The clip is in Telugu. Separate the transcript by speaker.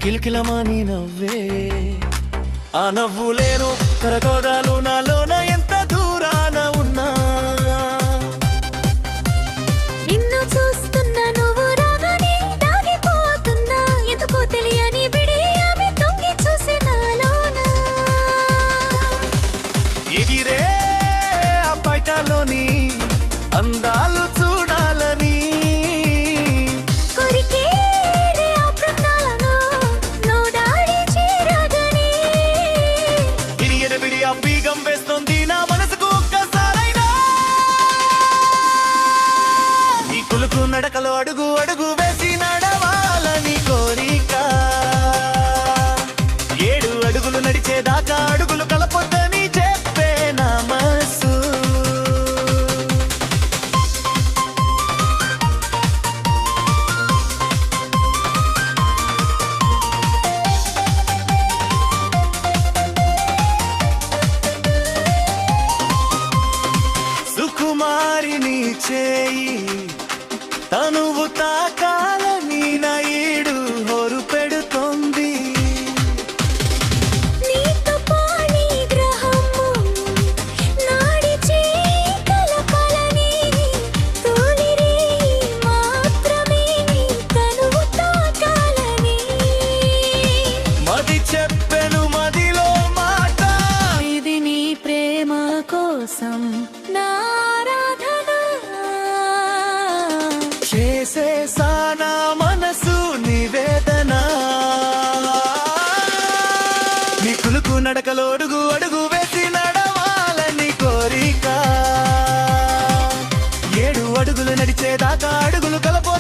Speaker 1: కిలకిలమాని నవ్వే ఆ నవ్వులేను కరగోదాలు నాలోన ఎంత దూరాన ఉన్నా
Speaker 2: నిన్ను చూస్తున్నా నువ్వు రాగానే దాగిపోతున్నా ఎందుకో తెలియని బిడి ఆమె తొంగి చూసే నాలోన
Speaker 1: ఎగిరే ఆ బయటలోని అందాలు చూడాలని
Speaker 2: కొరికేరే ఆ ప్రాణాలను నోడాడి చేరగని
Speaker 1: ఇరియని బిడి ఆ బీగం వేస్తుంది నా మనసుకు ఒక్కసారైనా ఈ కులుకు నడకలో అడుగు అడుగు వేసి నడవాలని కోరిక 7 అడుగులు నడిచేదాకా అడుగులు కలపొద్దని చెప్పే నా మనసు సుకుమారిని చేయి తనువు తాకాలని నా ఏడు హోరు పెడుతోంది
Speaker 2: నీతో పాని గ్రహము నాడి చేయి కలకలని తొలిరే మాత్రమే తనువు తాకాలని
Speaker 1: మది చెప్పెను మదిలో మాట
Speaker 2: ఇది నీ ప్రేమ కోసం నా ఆరాధన
Speaker 1: చేసేసానా మనసు నివేదన నీ కులుకు నడకలో అడుగు అడుగు వేసి నడవాలని కోరిక 7 అడుగులు నడిచేదాకా అడుగులు కలపో